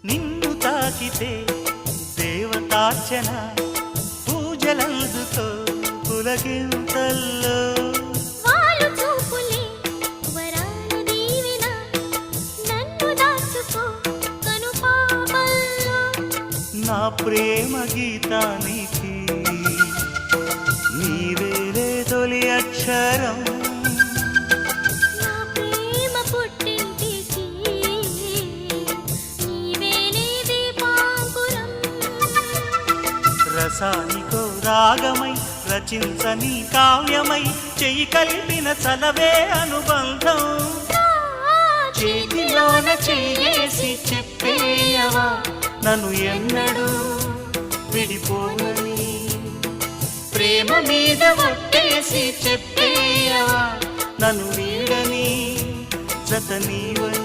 నిన్ను తాకితే దేవతార్చన పూజలందుకో పులకింతల్లో వాళ్ళు చూపులే వరాల దీవెన నన్ను దాచుకో కనుపాపల్లో నా ప్రేమ గీతానికి నీవేలే తొలి అక్షరం నా ప్రేమ పుట్టింటికి నీవేలే దీపాంకురం రసానికో రాగమై రచించని కావ్యమై చెయ్యి కలిపిన చలవే అనుబంధం చేతిలోన చేసి చెప్పేయవా నన్ను ఎన్నడూ విడిపోనని ప్రేమ మీద ఒట్టేసి చెప్పేయవా నన్ను వీడని జత నీవని